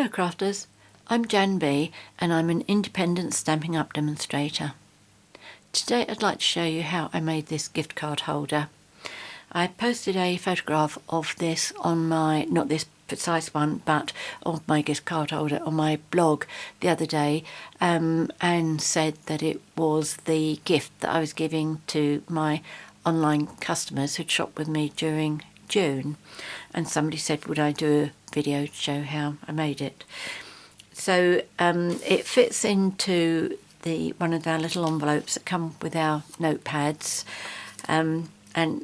Hello crafters, I'm JanB and I'm an independent Stampin' Up demonstrator. Today I'd like to show you how I made this gift card holder. I posted a photograph of this on my, not this precise one, but of my gift card holder on my blog the other day, and said that it was the gift that I was giving to my online customers who'd shopped with me during June, and somebody said would I do a video to show how I made it. So it fits into one of our little envelopes that come with our notepads, and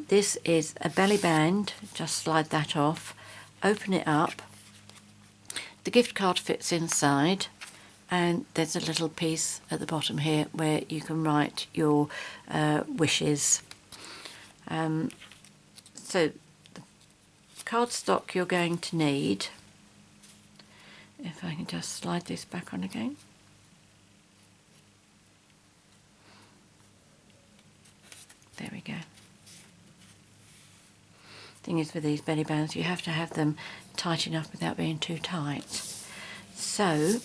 this is a belly band. Just slide that off, open it up, the gift card fits inside, and there's a little piece at the bottom here where you can write your wishes. So cardstock you're going to need, if I can just slide this back on again. There we go. Thing is, with these belly bands you have to have them tight enough without being too tight. So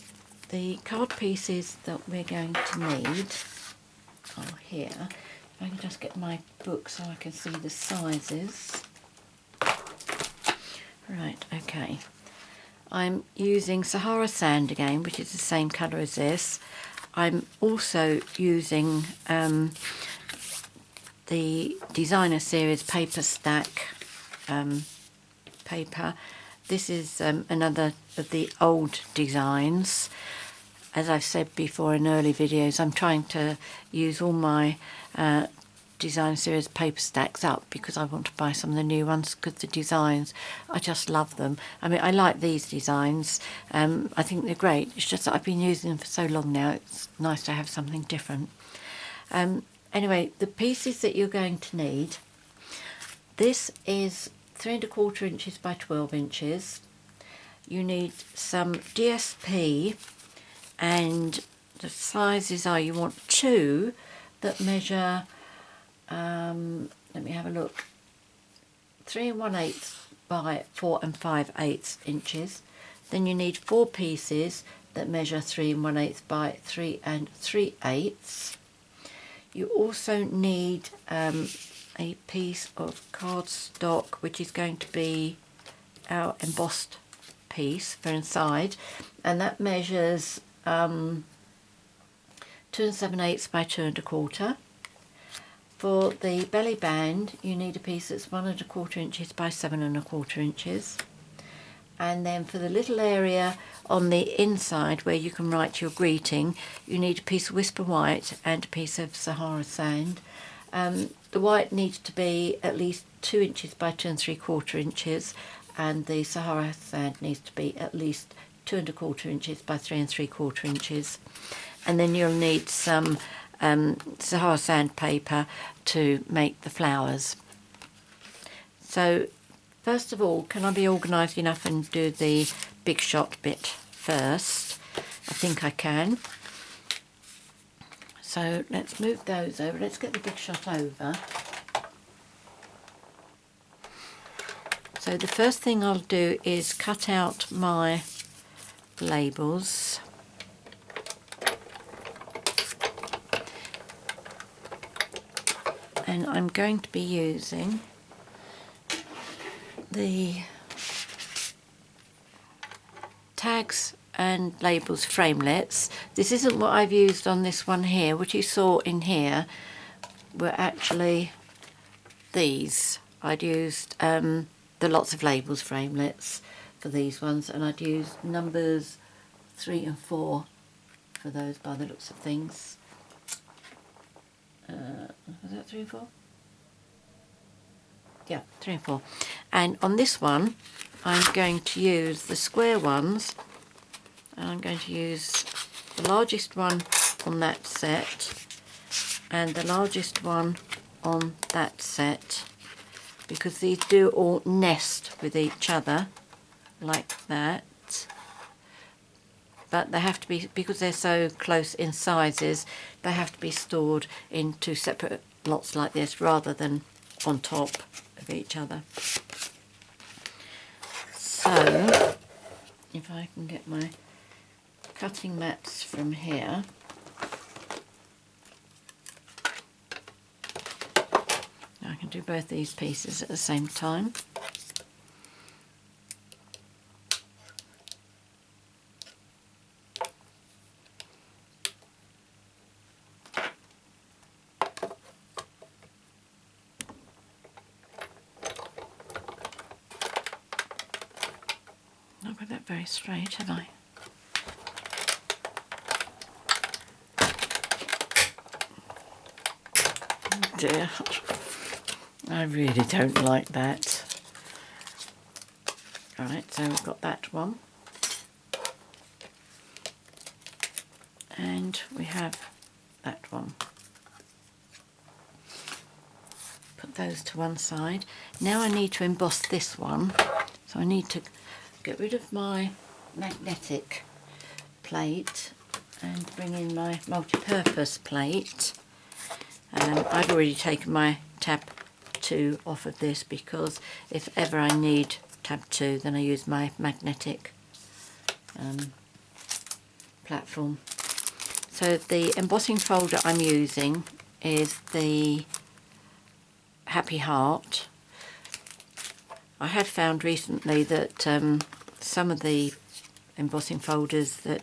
the card pieces that we're going to need are here. If I can just get my book so I can see the sizes. Right, okay. I'm using Sahara Sand again, which is the same colour as this. I'm also using the Designer Series paper stack paper. This is another of the old designs. As I've said before in early videos, I'm trying to use all my Design Series paper stacks up because I want to buy some of the new ones, because the designs, I just love them. I mean, I like these designs, I think they're great. It's just that I've been using them for so long now, it's nice to have something different. Anyway, the pieces that you're going to need, this is 3¼ inches by 12 inches. You need some DSP, and the sizes are, you want two that measure, let me have a look, 3 1/8 by 4 5/8 inches. Then you need 4 pieces that measure 3 1/8 by 3 3/8. You also need a piece of cardstock, which is going to be our embossed piece for inside, and that measures 2 7/8 by 2 1/4. For the belly band, you need a piece that's 1 1/4 inches by 7 1/4 inches. And then for the little area on the inside where you can write your greeting, you need a piece of Whisper White and a piece of Sahara Sand. The white needs to be at least 2 inches by 2 3/4 inches, and the Sahara Sand needs to be at least 2 1/4 inches by 3 3/4 inches. And then you'll need some Sahara Sand paper to make the flowers. So first of all, can I be organised enough and do the big shot bit first? I think I can. So let's move those over. Let's get the big shot over. So the first thing I'll do is cut out my labels. And I'm going to be using the tags and labels framelets. This isn't what I've used on this one here. What you saw in here were actually these. I'd used the lots of labels framelets for these ones, and I'd used numbers 3 and 4 for those by the looks of things. Was that 3 and 4? Yeah, 3 and 4. And on this one, I'm going to use the square ones, and I'm going to use the largest one on that set and the largest one on that set, because these do all nest with each other like that. But they have to be, because they're so close in sizes, they have to be stored in 2 separate lots like this rather than on top of each other. So if if I can get my cutting mats from here. I can do both these pieces at the same time. Not got that very straight, have I? Oh dear, I really don't like that. Right, so we've got that one. And we have that one. Put those to one side. Now I need to emboss this one, so I need to get rid of my magnetic plate and bring in my multi-purpose plate. I've already taken my tab 2 off of this because if ever I need tab 2 then I use my magnetic platform. So the embossing folder I'm using is the Happy Heart. I had found recently that some of the embossing folders that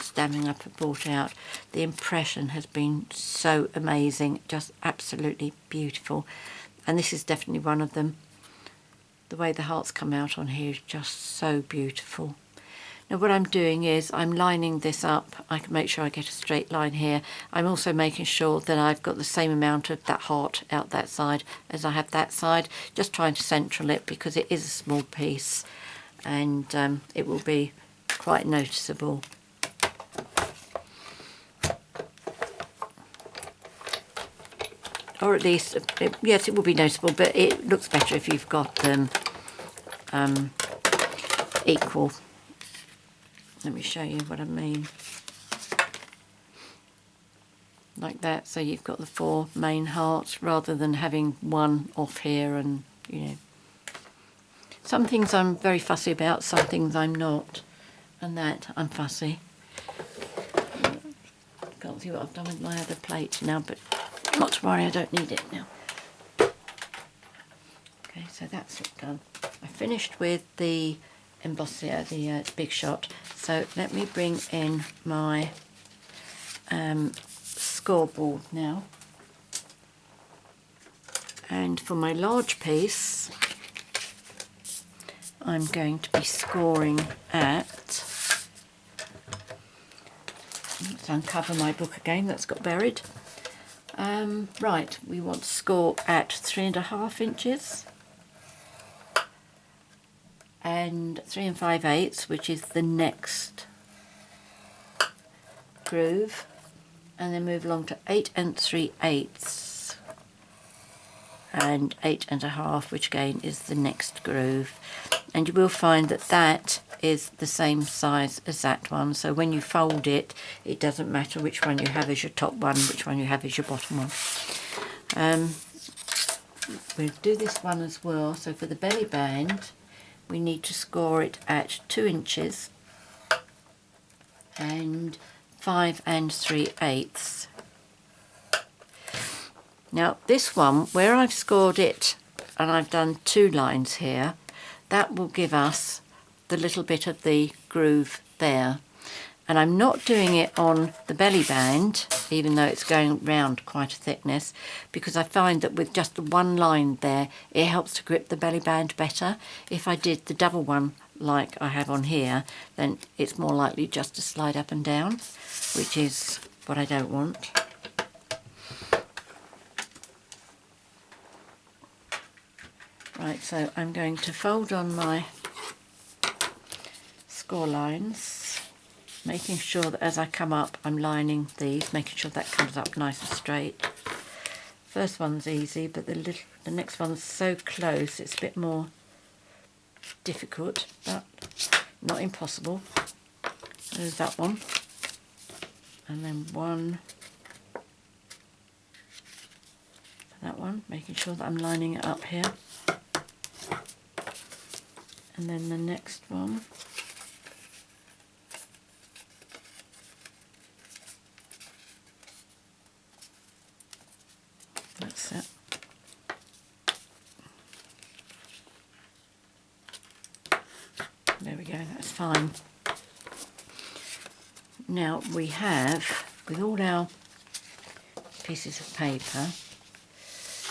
Stampin' Up have brought out, the impression has been so amazing, just absolutely beautiful, and this is definitely one of them. The way the hearts come out on here is just so beautiful. Now what I'm doing is I'm lining this up. I can make sure I get a straight line here. I'm also making sure that I've got the same amount of that heart out that side as I have that side, just trying to central it because it is a small piece and it will be quite noticeable. Or at least, yes, it will be noticeable, but it looks better if you've got them equal. Let me show you what I mean. Like that, so you've got the 4 main hearts rather than having one off here and, you know. Some things I'm very fussy about, some things I'm not. And that, I'm fussy. Can't see what I've done with my other plate now, but not to worry, I don't need it now. Okay, so that's it done. I finished with the embosser, the Big Shot. So let me bring in my scoreboard now. And for my large piece, I'm going to be scoring at, let's uncover my book again, that's got buried. Right, we want to score at 3.5 inches and 3 5/8, which is the next groove, and then move along to 8 3/8 and 8 1/2, which again is the next groove. And you will find that that is the same size as that one, so when you fold it, it doesn't matter which one you have as your top one, which one you have as your bottom one. We'll do this one as well. So for the belly band, we need to score it at 2 inches and 5 3/8. Now this one, where I've scored it and I've done 2 lines here, that will give us the little bit of the groove there. And I'm not doing it on the belly band, even though it's going round quite a thickness, because I find that with just the one line there, it helps to grip the belly band better. If I did the double one like I have on here, then it's more likely just to slide up and down, which is what I don't want. Right, so I'm going to fold on my score lines, making sure that as I come up I'm lining these, making sure that comes up nice and straight. First one's easy, but the next one's so close it's a bit more difficult, but not impossible. There's that one, and then one for that one, making sure that I'm lining it up here. And then the next one, that's fine. Now we have, with all our pieces of paper,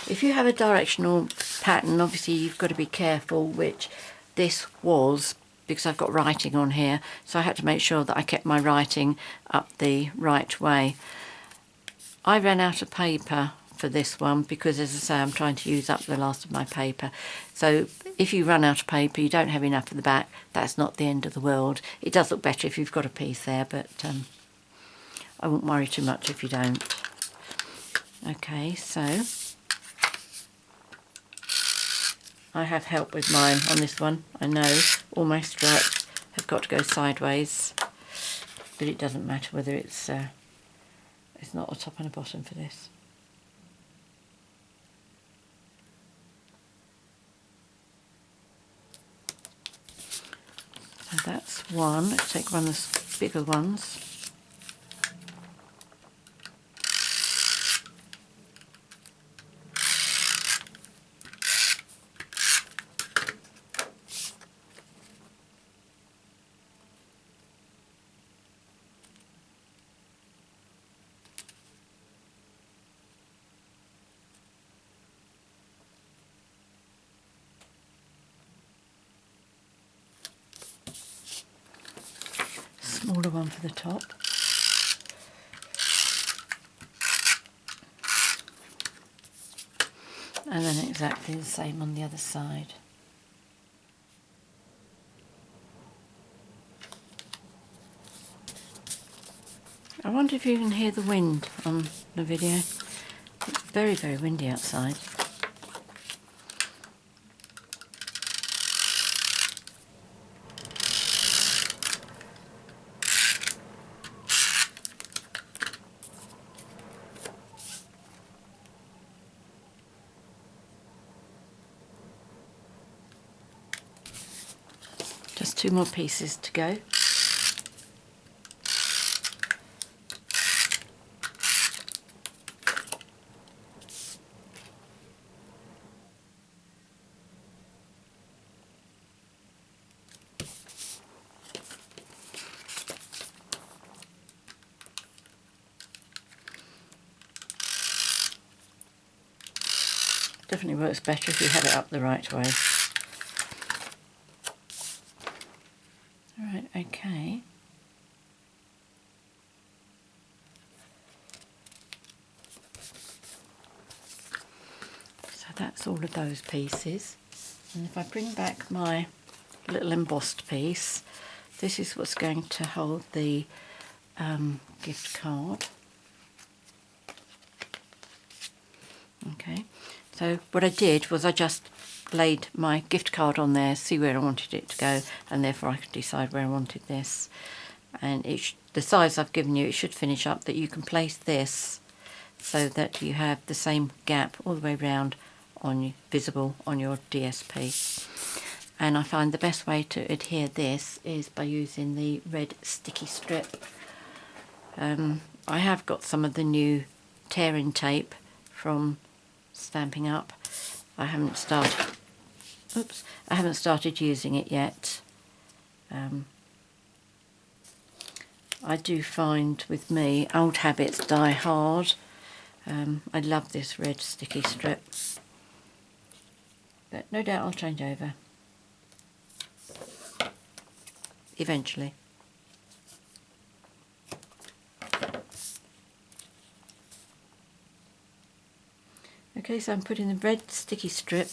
if you have a directional pattern, obviously you've got to be careful, which this was, because I've got writing on here, so I had to make sure that I kept my writing up the right way. I ran out of paper for this one because, as I say, I'm trying to use up the last of my paper. So if you run out of paper, you don't have enough at the back, that's not the end of the world. It does look better if you've got a piece there, but I wouldn't worry too much if you don't. Okay, so I have help with mine on this one. I know all my stripes have got to go sideways, but it doesn't matter whether it's not a top and a bottom for this. So that's one. Let's take one of the bigger ones. Smaller one for the top. And then exactly the same on the other side. I wonder if you can hear the wind on the video. It's very, very windy outside. Just two more pieces to go. Definitely works better if you have it up the right way. Alright, okay. So that's all of those pieces. And if I bring back my little embossed piece, this is what's going to hold the gift card. Okay, so what I did was I just laid my gift card on there, see where I wanted it to go, and therefore I could decide where I wanted this. And the size I've given you, it should finish up that you can place this so that you have the same gap all the way round visible on your DSP. And I find the best way to adhere this is by using the red sticky strip. I have got some of the new tearing tape from Stampin' Up. I haven't started using it yet. I do find with me old habits die hard. I love this red sticky strip, but no doubt I'll change over eventually. Okay, so I'm putting the red sticky strip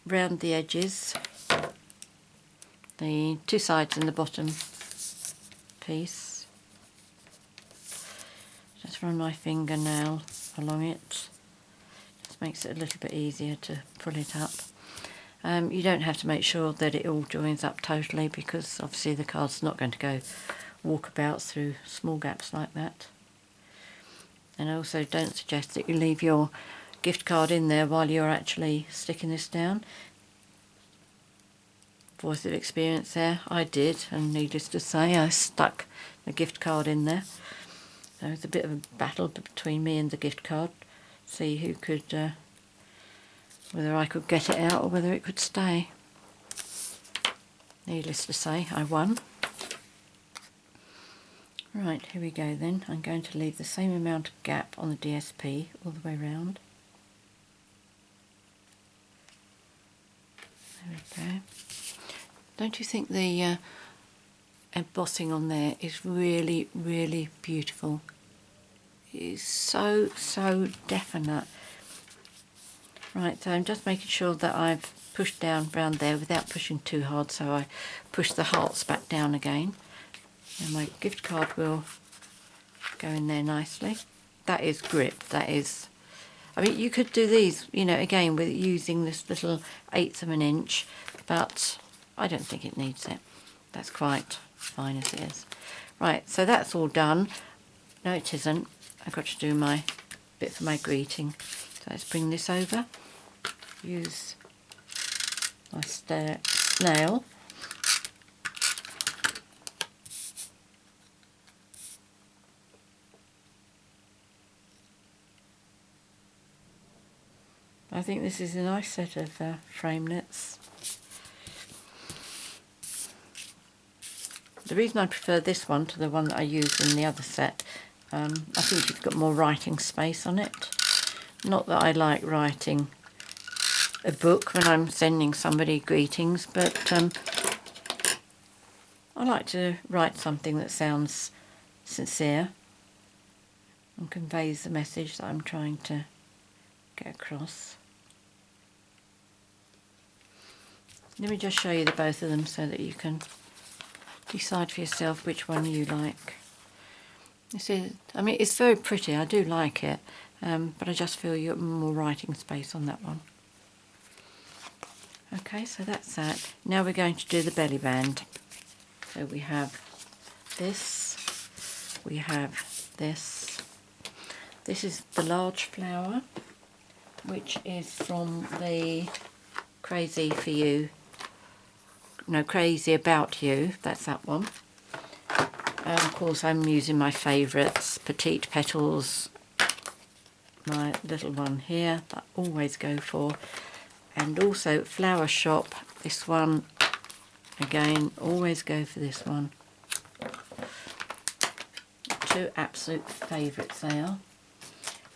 round the edges, the two sides and the bottom piece. Just run my fingernail along it. Just makes it a little bit easier to pull it up. You don't have to make sure that it all joins up totally, because obviously the card's not going to go walkabouts through small gaps like that. And I also don't suggest that you leave your gift card in there while you're actually sticking this down. Voice of experience there, I did, and needless to say I stuck the gift card in there. So it was a bit of a battle between me and the gift card, see who could, whether I could get it out or whether it could stay. needless to say, I won. Right, here we go then. I'm going to leave the same amount of gap on the DSP all the way around. There we go. Don't you think the embossing on there is really, really beautiful? It's so, so definite. Right, so I'm just making sure that I've pushed down around there without pushing too hard, so I push the hearts back down again. And my gift card will go in there nicely. That is grip, that is... I mean, you could do these, you know, again, with using this little 1/8 of an inch, but I don't think it needs it. That's quite fine as it is. Right, so that's all done. No, it isn't. I've got to do my bit for my greeting. So let's bring this over. Use my snail. I think this is a nice set of framelits. The reason I prefer this one to the one that I used in the other set, I think you've got more writing space on it. Not that I like writing a book when I'm sending somebody greetings, but I like to write something that sounds sincere and conveys the message that I'm trying to get across. Let me just show you the both of them so that you can decide for yourself which one you like. You see, I mean, it's very pretty, I do like it, but I just feel you have more writing space on that one. Okay, so that's that. Now we're going to do the belly band. So we have this, we have this. This is the large flower, which is from the Crazy for You, no, Crazy About You, that's that one. Of course I'm using my favourites, Petite Petals, my little one here that I always go for, and also Flower Shop, this one, again, always go for this one. Two absolute favourites they are.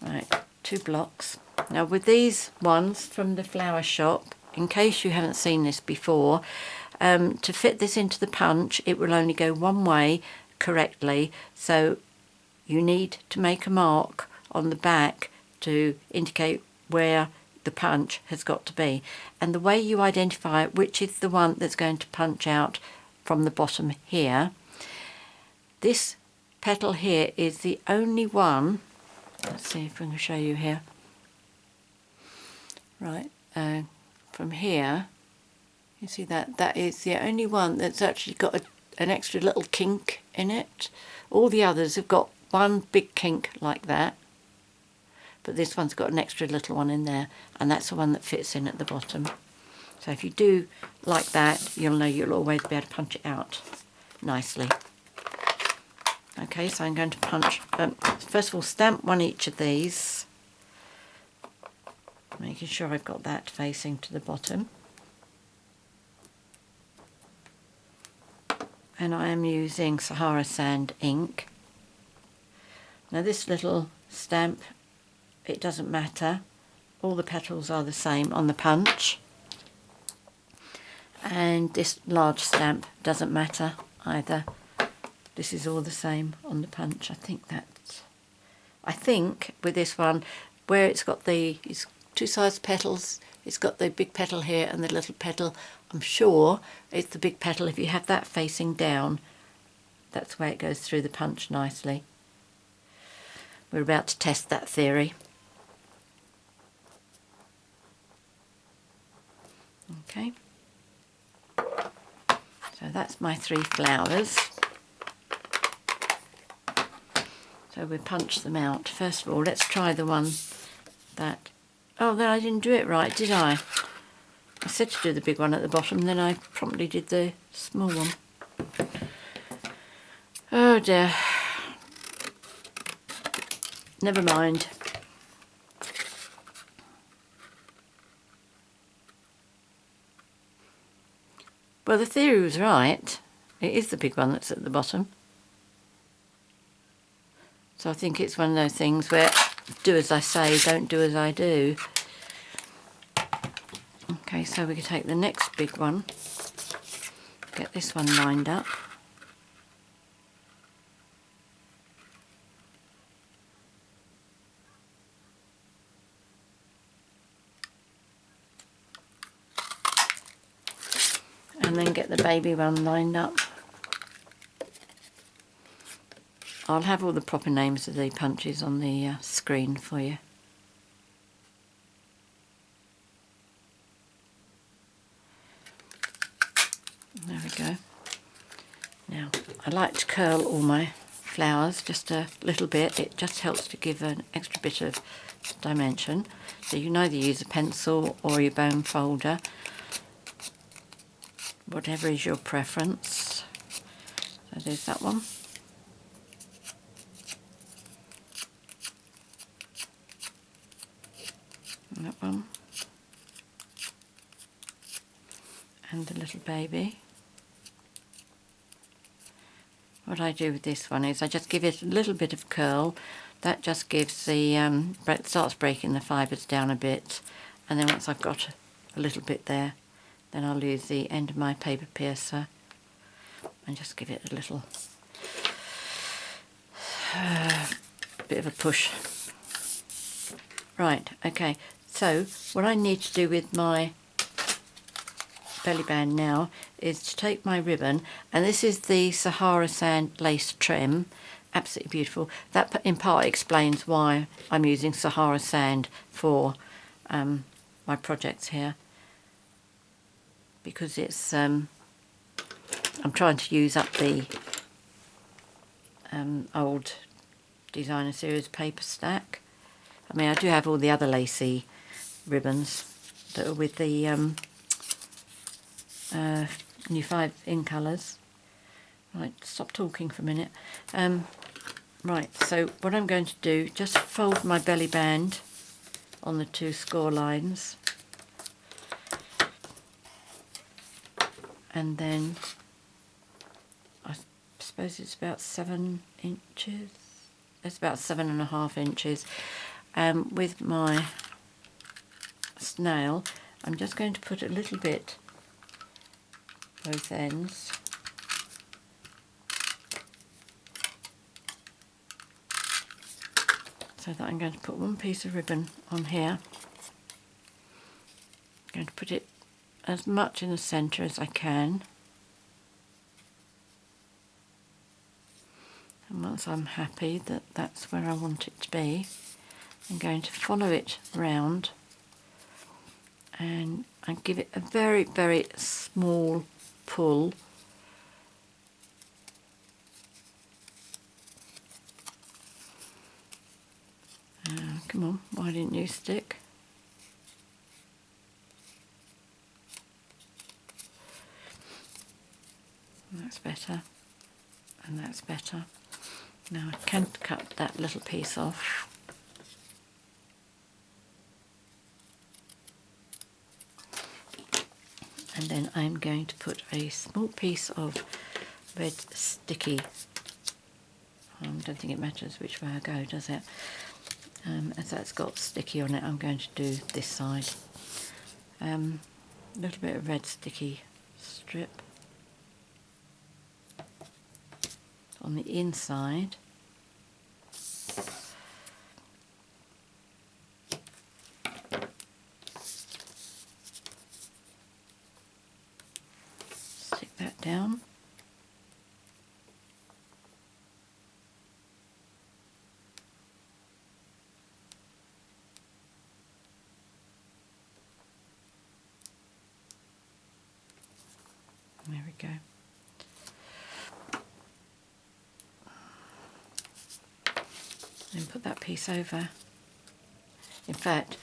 Right, 2 blocks. Now with these ones from the Flower Shop, in case you haven't seen this before, to fit this into the punch, it will only go one way correctly, so you need to make a mark on the back to indicate where the punch has got to be. And the way you identify which is the one that's going to punch out from the bottom here, this petal here is the only one, let's see if I can show you here, right, from here, you see that is the only one that's actually got an extra little kink in it. All the others have got one big kink like that, but this one's got an extra little one in there, and that's the one that fits in at the bottom. So if you do like that, you'll know you'll always be able to punch it out nicely. Okay, so I'm going to punch, first of all stamp one each of these, making sure I've got that facing to the bottom. And I am using Sahara Sand ink. Now this little stamp, it doesn't matter, all the petals are the same on the punch, and this large stamp doesn't matter either. This is all the same on the punch. I think with this one, where it's got it's 2 size petals, it's got the big petal here and the little petal, I'm sure it's the big petal. If you have that facing down, that's where it goes through the punch nicely. We're about to test that theory. Okay, so that's my 3 flowers. So we punch them out. First of all, let's try the one that... Oh, then I didn't do it right, did I? I said to do the big one at the bottom, then I promptly did the small one. Oh dear. Never mind. Well, the theory was right. It is the big one that's at the bottom. So I think it's one of those things where do as I say, don't do as I do. Okay, so we can take the next big one, get this one lined up. And then get the baby one lined up. I'll have all the proper names of the punches on the screen for you. There we go. Now, I like to curl all my flowers just a little bit. It just helps to give an extra bit of dimension. So you can either use a pencil or your bone folder, whatever is your preference. So there's that one. And that one. And the little baby. What I do with this one is I just give it a little bit of curl. That just gives the, starts breaking the fibres down a bit, and then once I've got a little bit there, then I'll use the end of my paper piercer and just give it a little bit of a push. Right, okay, so what I need to do with my belly band now is to take my ribbon, and this is the Sahara Sand lace trim, absolutely beautiful. That in part explains why I'm using Sahara Sand for my projects here, because it's I'm trying to use up the old designer series paper stack. I mean, I do have all the other lacy ribbons that are with the new 5 in colours. Right, stop talking for a minute. Right, so what I'm going to do, just fold my belly band on the 2 score lines, and then I suppose it's about 7 inches. It's about 7.5 inches. With my snail, I'm just going to put a little bit both ends. So that I'm going to put one piece of ribbon on here. I'm going to put it as much in the centre as I can. And once I'm happy that that's where I want it to be, I'm going to follow it round and give it a very, very small pull. Come on, why didn't you stick? That's better, and that's better. Now I can cut that little piece off. And then I'm going to put a small piece of red sticky. I don't think it matters which way I go, does it? As that's got sticky on it, I'm going to do this side. A little bit of red sticky strip on the inside. Stick that down. There we go. Then put that piece over. In fact,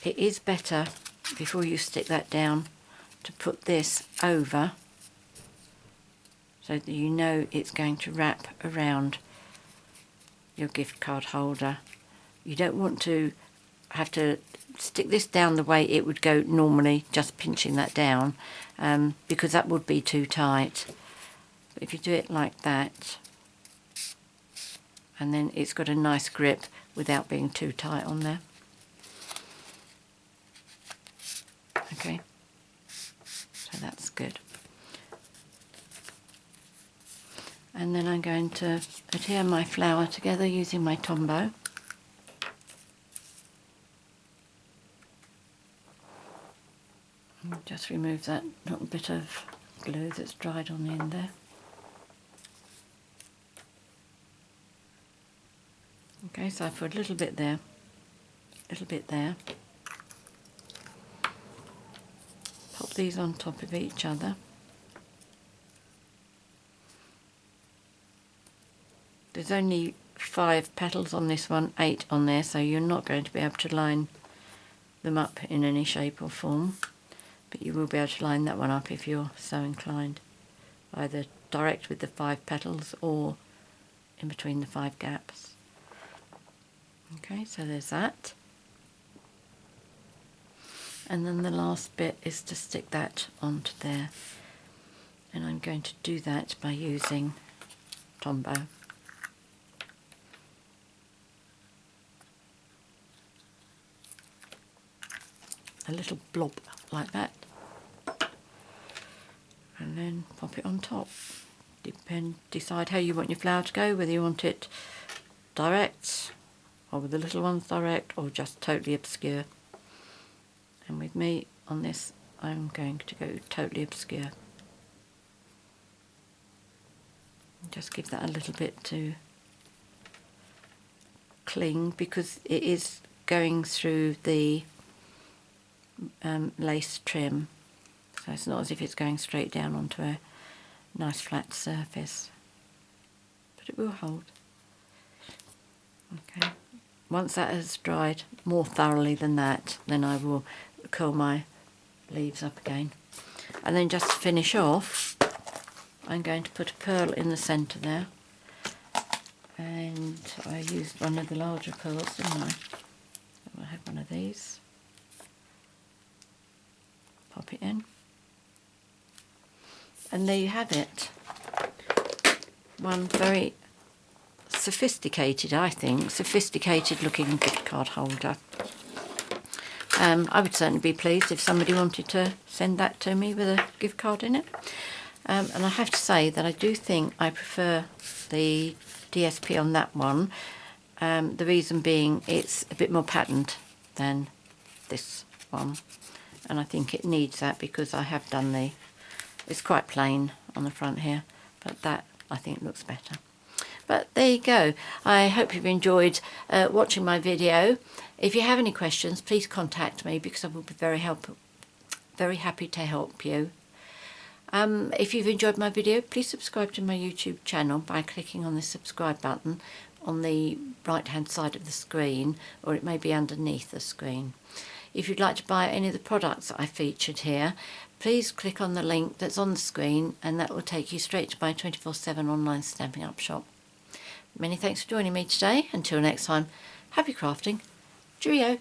it is better before you stick that down to put this over so that you know it's going to wrap around your gift card holder. You don't want to have to stick this down the way it would go normally, just pinching that down, because that would be too tight. But if you do it like that, and then it's got a nice grip without being too tight on there. Okay, so that's good. And then I'm going to adhere my flower together using my Tombow. And just remove that little bit of glue that's dried on the end there. Okay, so I put a little bit there, a little bit there. Pop these on top of each other. There's only 5 petals on this one, 8 on there, so you're not going to be able to line them up in any shape or form, but you will be able to line that one up if you're so inclined, either direct with the 5 petals or in between the 5 gaps. Okay, so there's that. And then the last bit is to stick that onto there, and I'm going to do that by using Tombow. A little blob like that, and then pop it on top. Decide how you want your flower to go, whether you want it direct, or with the little ones direct, or just totally obscure. And with me on this, I'm going to go totally obscure. Just give that a little bit to cling, because it is going through the lace trim, so it's not as if it's going straight down onto a nice flat surface, but it will hold. Okay, once that has dried more thoroughly than that, then I will curl my leaves up again. And then just to finish off, I'm going to put a pearl in the centre there, and I used one of the larger pearls, didn't I? I have one of these. Pop it in, and there you have it. One very sophisticated, I think, sophisticated looking gift card holder. I would certainly be pleased if somebody wanted to send that to me with a gift card in it. And I have to say that I do think I prefer the DSP on that one. The reason being it's a bit more patterned than this one. And I think it needs that, because I have done it's quite plain on the front here, but that I think looks better. But there you go. I hope you've enjoyed watching my video. If you have any questions, please contact me, because I will be very happy to help you. If you've enjoyed my video, please subscribe to my YouTube channel by clicking on the subscribe button on the right hand side of the screen, or it may be underneath the screen. If you'd like to buy any of the products that I featured here, please click on the link that's on the screen, and that will take you straight to my 24/7 online Stampin' Up shop. Many thanks for joining me today. Until next time, happy crafting. Cheerio.